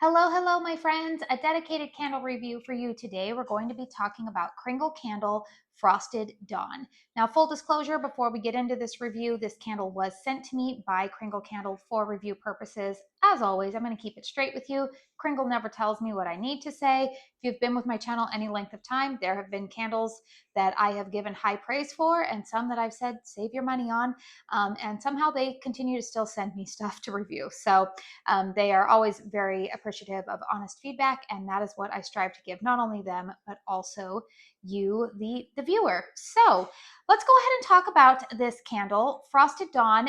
Hello, hello, my friends. A dedicated candle review for you today. We're going to be talking about Kringle Candle Frosted Dawn. Now, full disclosure, before we get into this review, this candle was sent to me by Kringle Candle for review purposes. As always, I'm going to keep it straight with you. Kringle never tells me what I need to say. If you've been with my channel any length of time, there have been candles that I have given high praise for and some that I've said, save your money on. And somehow they continue to still send me stuff to review. So they are always very appreciative of honest feedback, and that is what I strive to give not only them, but also you, the viewer. So let's go ahead and talk about this candle, Frosted Dawn.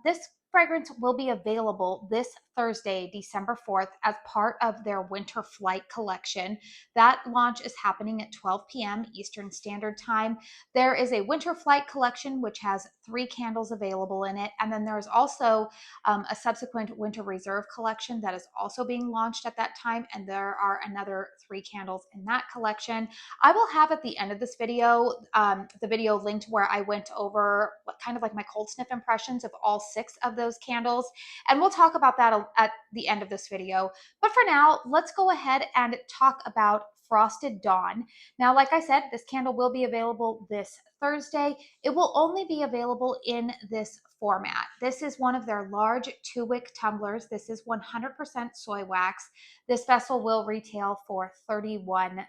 This fragrance will be available this Thursday, December 4th, as part of their Winter Flight collection. That launch is happening at 12 p.m. Eastern Standard Time. There is a Winter Flight collection, which has 3 candles available in it. And then there's also a subsequent Winter Reserve collection that is also being launched at that time. And there are another 3 candles in that collection. I will have at the end of this video, the video linked where I went over what kind of like my cold sniff impressions of all 6 of those candles. And we'll talk about that at the end of this video. But for now, let's go ahead and talk about Frosted Dawn. Now, like I said, this candle will be available this Thursday. It will only be available in this format. This is one of their large 2-wick tumblers. This is 100% soy wax. This vessel will retail for $31.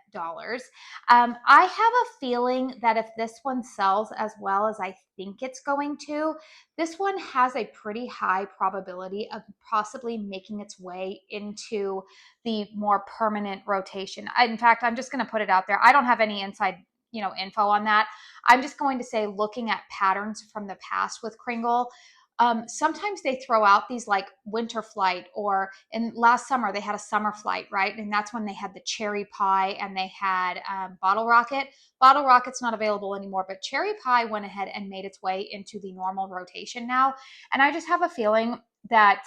I have a feeling that if this one sells as well as I think it's going to, this one has a pretty high probability of possibly making its way into the more permanent rotation. In fact, I'm just going to put it out there. I don't have any inside info on that. I'm just going to say, looking at patterns from the past with Kringle, sometimes they throw out these like winter flight, or in last summer they had a summer flight, right? And that's when they had the cherry pie and they had bottle rocket. Bottle rocket's not available anymore, but cherry pie went ahead and made its way into the normal rotation now. And I just have a feeling that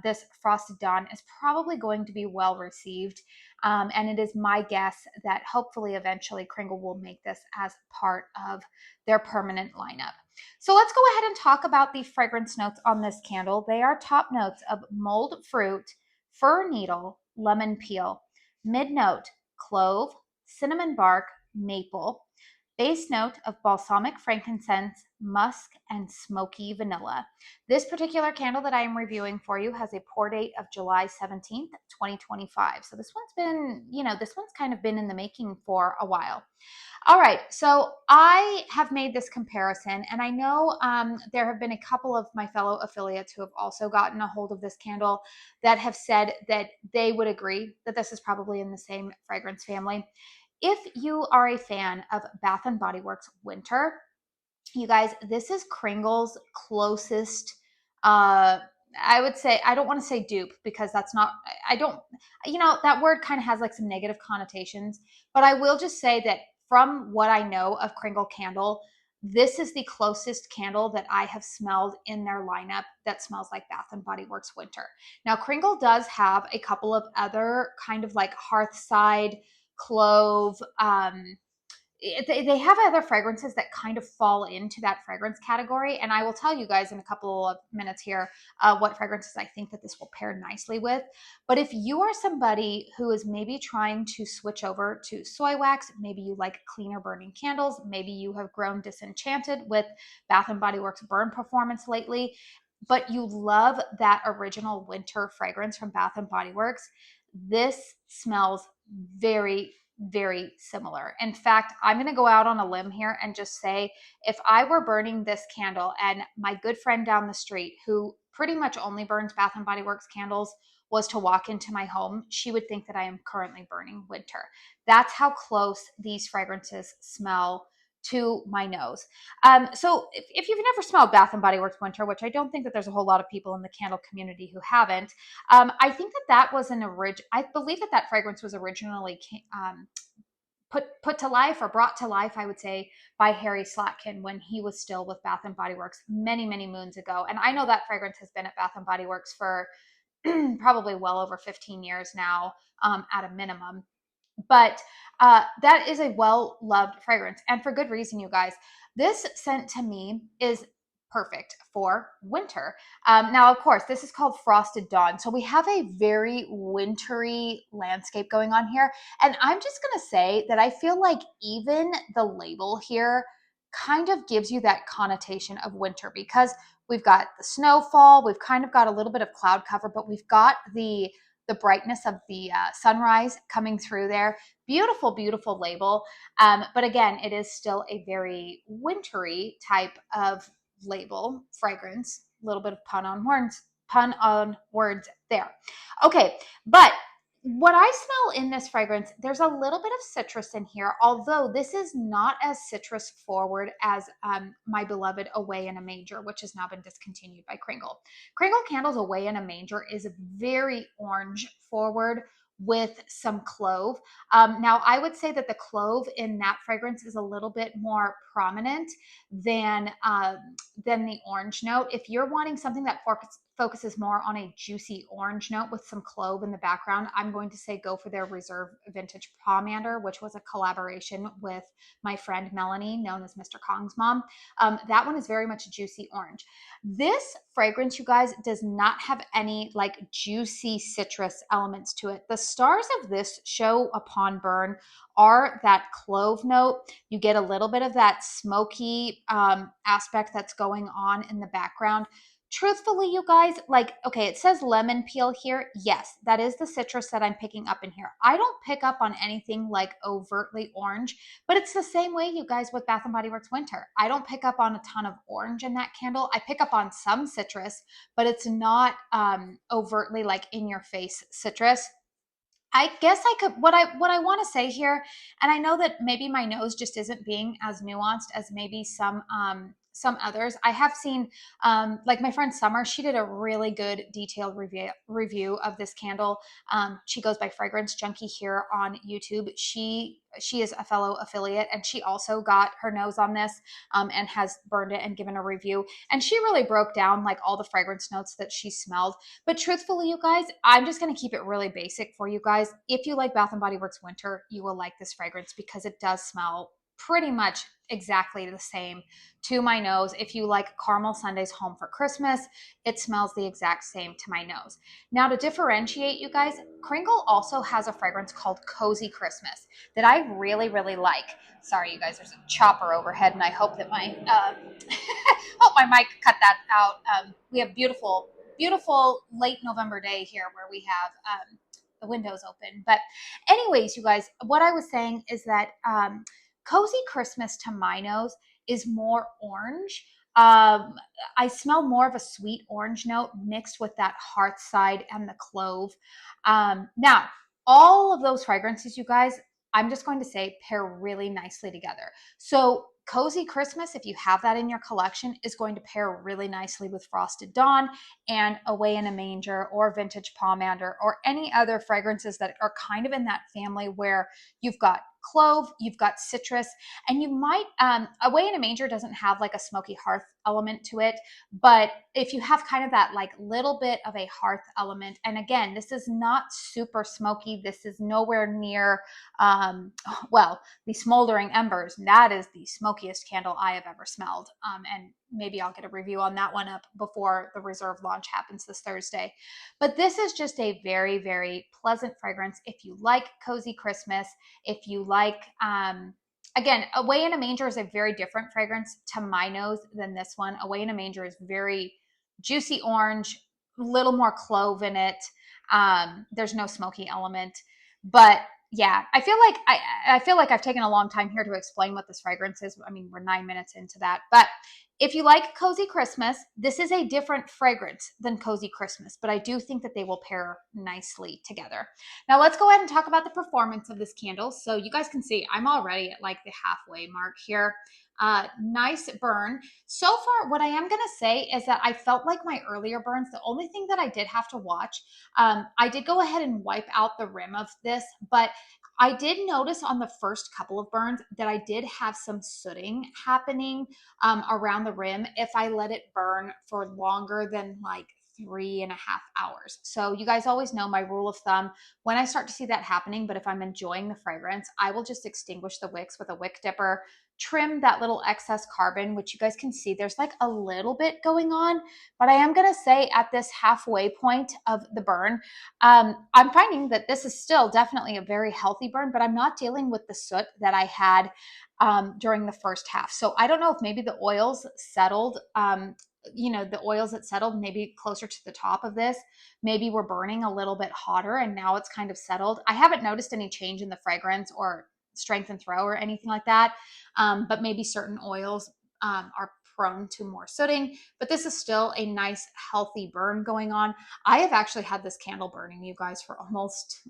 this Frosted Dawn is probably going to be well received. And it is my guess that hopefully eventually Kringle will make this as part of their permanent lineup. So let's go ahead and talk about the fragrance notes on this candle. They are top notes of mulled fruit, fir needle, lemon peel. Mid note, clove, cinnamon bark, maple. Base note of balsamic frankincense, musk, and smoky vanilla. This particular candle that I am reviewing for you has a pour date of July 17th, 2025. So this one's been, this one's kind of been in the making for a while. All right, so I have made this comparison, and I know there have been a couple of my fellow affiliates who have also gotten a hold of this candle that have said that they would agree that this is probably in the same fragrance family. If you are a fan of Bath and Body Works Winter, you guys, this is Kringle's closest, I would say, I don't want to say dupe, because that's not, I don't, that word kind of has like some negative connotations, but I will just say that from what I know of Kringle Candle, this is the closest candle that I have smelled in their lineup that smells like Bath and Body Works Winter. Now, Kringle does have a couple of other kind of like hearthside, clove, they have other fragrances that kind of fall into that fragrance category. And I will tell you guys in a couple of minutes here what fragrances I think that this will pair nicely with. But if you are somebody who is maybe trying to switch over to soy wax, maybe you like cleaner burning candles, maybe you have grown disenchanted with Bath and Body Works burn performance lately, but you love that original winter fragrance from Bath and Body Works, this smells very, very similar. In fact, I'm going to go out on a limb here and just say, if I were burning this candle and my good friend down the street, who pretty much only burns Bath and Body Works candles, was to walk into my home, she would think that I am currently burning winter. That's how close these fragrances smell to my nose. So if you've never smelled Bath and Body Works Winter, which I don't think that there's a whole lot of people in the candle community who haven't, I think that was I believe that fragrance was originally put to life, or brought to life, I would say, by Harry Slatkin when he was still with Bath and Body Works many, many moons ago. And I know that fragrance has been at Bath and Body Works for probably well over 15 years now, at a minimum. But that is a well-loved fragrance, and for good reason, you guys. This scent to me is perfect for winter. Now, of course, this is called Frosted Dawn. So we have a very wintry landscape going on here. And I'm just going to say that I feel like even the label here kind of gives you that connotation of winter because we've got the snowfall, we've kind of got a little bit of cloud cover, but we've got the brightness of the sunrise coming through there. Beautiful, beautiful label. But again, it is still a very wintry type of label, fragrance, a little bit of pun on words there. Okay, but what I smell in this fragrance, there's a little bit of citrus in here, although this is not as citrus forward as my beloved Away in a Manger, which has now been discontinued by Kringle. Kringle Candles Away in a Manger is very orange forward with some clove. Now, I would say that the clove in that fragrance is a little bit more prominent than the orange note. If you're wanting something that focuses more on a juicy orange note with some clove in the background, I'm going to say go for their Reserve Vintage Pomander, which was a collaboration with my friend Melanie, known as Mr. Kong's mom. That one is very much a juicy orange. This fragrance, you guys, does not have any like juicy citrus elements to it. The stars of this show upon burn are that clove note. You get a little bit of that smoky aspect that's going on in the background. Truthfully, you guys, like, okay, it says lemon peel here. Yes, that is the citrus that I'm picking up in here. I don't pick up on anything like overtly orange, but it's the same way, you guys, with Bath & Body Works Winter. I don't pick up on a ton of orange in that candle. I pick up on some citrus, but it's not overtly like in your face citrus. I guess I could, what I want to say here, and I know that maybe my nose just isn't being as nuanced as maybe some others. I have seen, like my friend Summer, she did a really good detailed review of this candle. She goes by Fragrance Junkie here on YouTube. She is a fellow affiliate, and she also got her nose on this and has burned it and given a review. And she really broke down like all the fragrance notes that she smelled. But truthfully, you guys, I'm just going to keep it really basic for you guys. If you like Bath & Body Works Winter, you will like this fragrance because it does smell pretty much exactly the same to my nose. If you like Caramel Sundays Home for Christmas, it smells the exact same to my nose. Now, to differentiate, you guys, Kringle also has a fragrance called Cozy Christmas that I really, really like. Sorry, you guys, there's a chopper overhead, and I hope that my hope my mic cut that out. We have beautiful, beautiful late November day here where we have the windows open. But anyways, you guys, what I was saying is that Cozy Christmas to my nose is more orange. I smell more of a sweet orange note mixed with that hearth side and the clove. Now, all of those fragrances, you guys, I'm just going to say pair really nicely together. So Cozy Christmas, if you have that in your collection, is going to pair really nicely with Frosted Dawn and Away in a Manger or Vintage Pomander or any other fragrances that are kind of in that family where you've got clove, you've got citrus, and you might, Away in a Manger doesn't have like a smoky hearth element to it, but if you have kind of that like little bit of a hearth element, and again, this is not super smoky, this is nowhere near, well, the Smoldering Embers, that is the smokiest candle I have ever smelled, and maybe I'll get a review on that one up before the Reserve launch happens this Thursday. But this is just a very, very pleasant fragrance if you like Cozy Christmas, if you like, again, Away in a Manger is a very different fragrance to my nose than this one. Away in a Manger is very juicy orange, a little more clove in it. There's no smoky element, but yeah, I feel like I've taken a long time here to explain what this fragrance is. I mean, we're 9 minutes into that, but if you like Cozy Christmas, this is a different fragrance than Cozy Christmas, but I do think that they will pair nicely together. Now let's go ahead and talk about the performance of this candle. So you guys can see I'm already at like the halfway mark here. Nice burn. So far, what I am going to say is that I felt like my earlier burns, the only thing that I did have to watch, I did go ahead and wipe out the rim of this, but I did notice on the first couple of burns that I did have some sooting happening around the rim if I let it burn for longer than like 3.5 hours. So you guys always know my rule of thumb when I start to see that happening, but if I'm enjoying the fragrance, I will just extinguish the wicks with a wick dipper, trim that little excess carbon, which you guys can see there's like a little bit going on. But I am going to say at this halfway point of the burn, I'm finding that this is still definitely a very healthy burn, but I'm not dealing with the soot that I had during the first half. So I don't know if maybe the oils settled, the oils that settled maybe closer to the top of this, maybe we're burning a little bit hotter and now it's kind of settled. I haven't noticed any change in the fragrance or strength and throw or anything like that. But maybe certain oils are prone to more sooting, but this is still a nice healthy burn going on. I have actually had this candle burning, you guys, for almost,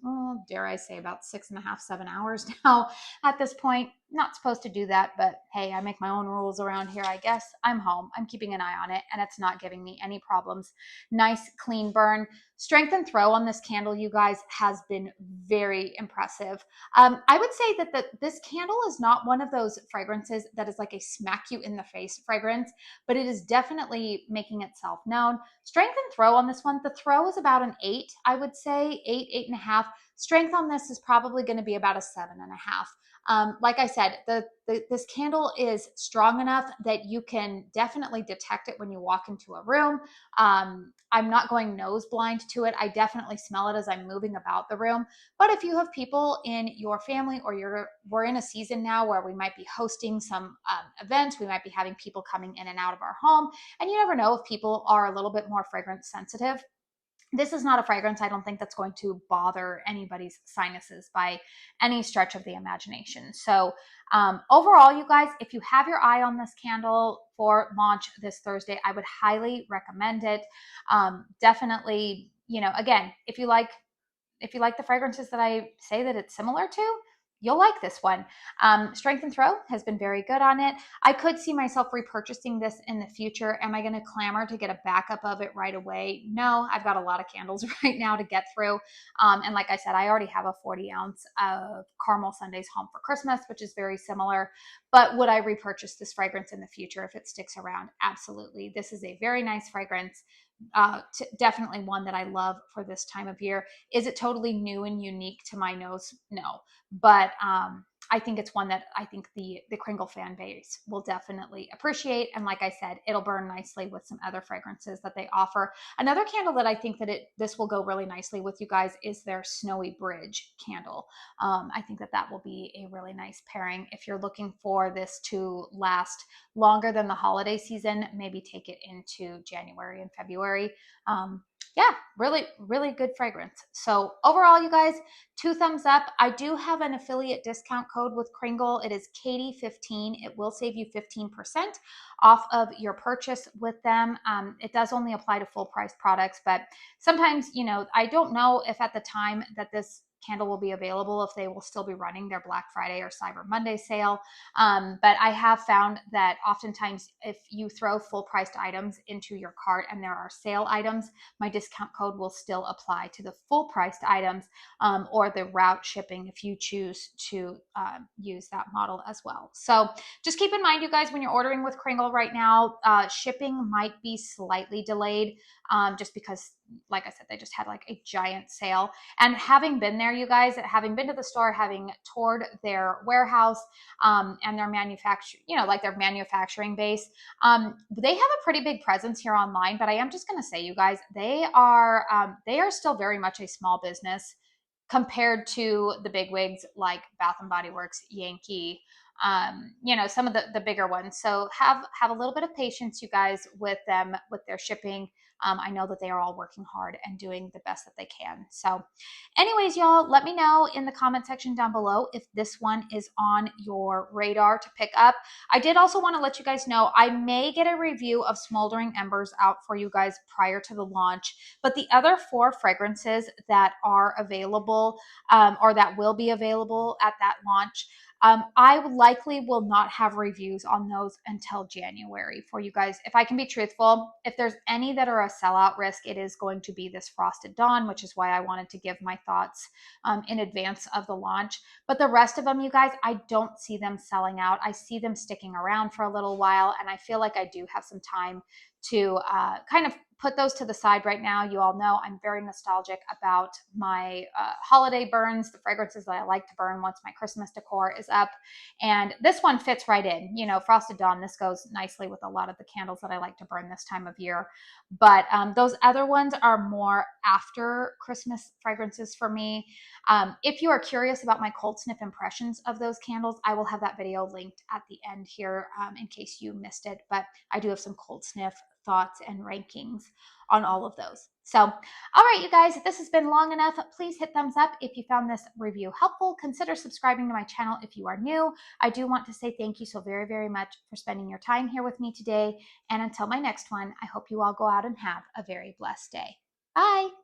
dare I say, about 6.5, 7 hours now at this point. Not supposed to do that, but hey, I make my own rules around here, I guess. I'm home. I'm keeping an eye on it, and it's not giving me any problems. Nice, clean burn. Strength and throw on this candle, you guys, has been very impressive. I would say that this candle is not one of those fragrances that is like a smack you in the face fragrance, but it is definitely making itself known. Strength and throw on this one, the throw is about an 8, I would say, 8, 8.5. Strength on this is probably going to be about a 7.5. Like I said, this candle is strong enough that you can definitely detect it when you walk into a room. I'm not going nose blind to it. I definitely smell it as I'm moving about the room. But if you have people in your family, or we're in a season now where we might be hosting some events, we might be having people coming in and out of our home, and you never know if people are a little bit more fragrance sensitive. This is not a fragrance, I don't think, that's going to bother anybody's sinuses by any stretch of the imagination. So overall, you guys, if you have your eye on this candle for launch this Thursday, I would highly recommend it. Definitely, again, if you like the fragrances that I say that it's similar to, you'll like this one. Strength and Throw has been very good on it. I could see myself repurchasing this in the future. Am I going to clamor to get a backup of it right away? No, I've got a lot of candles right now to get through. And like I said, I already have a 40 ounce of Caramel Sundays Home for Christmas, which is very similar. But would I repurchase this fragrance in the future if it sticks around? Absolutely. This is a very nice fragrance. Definitely one that I love for this time of year. Is it totally new and unique to my nose? No, but I think it's one that I think the Kringle fan base will definitely appreciate. And like I said, it'll burn nicely with some other fragrances that they offer. Another candle that I think that this will go really nicely with, you guys, is their Snowy Bridge candle. I think that will be a really nice pairing if you're looking for this to last longer than the holiday season. Maybe take it into January and February. Yeah, really, really good fragrance. So overall, you guys, 2 thumbs up. I do have an affiliate discount code with Kringle. It is Katie15. It will save you 15% off of your purchase with them. It does only apply to full price products, but sometimes, I don't know if at the time that this candle will be available, if they will still be running their Black Friday or Cyber Monday sale. But I have found that oftentimes if you throw full priced items into your cart and there are sale items, my discount code will still apply to the full priced items, or the route shipping if you choose to use that model as well. So just keep in mind, you guys, when you're ordering with Kringle right now, shipping might be slightly delayed, just because, like I said, they just had like a giant sale. And having been there, you guys, having been to the store, having toured their warehouse, and their their manufacturing base, they have a pretty big presence here online. But I am just going to say, you guys, they are still very much a small business compared to the big wigs like Bath and Body Works, Yankee, some of the bigger ones. So have a little bit of patience, you guys, with them, with their shipping. I know that they are all working hard and doing the best that they can. So anyways, y'all, let me know in the comment section down below if this one is on your radar to pick up. I did also want to let you guys know I may get a review of Smoldering Embers out for you guys prior to the launch, but the other 4 fragrances that are available, or that will be available at that launch, I likely will not have reviews on those until January for you guys. If I can be truthful, if there's any that are a sellout risk, it is going to be this Frosted Dawn, which is why I wanted to give my thoughts in advance of the launch. But the rest of them, you guys, I don't see them selling out. I see them sticking around for a little while, and I feel like I do have some time to kind of put those to the side right now. You all know I'm very nostalgic about my holiday burns, the fragrances that I like to burn once my Christmas decor is up. And this one fits right in. You know, Frosted Dawn, this goes nicely with a lot of the candles that I like to burn this time of year. But those other ones are more after Christmas fragrances for me. If you are curious about my cold sniff impressions of those candles, I will have that video linked at the end here in case you missed it. But I do have some cold sniff thoughts and rankings on all of those. So, all right, you guys, if this has been long enough, please hit thumbs up if you found this review helpful. Consider subscribing to my channel if you are new. I do want to say thank you so very, very much for spending your time here with me today. And until my next one, I hope you all go out and have a very blessed day. Bye.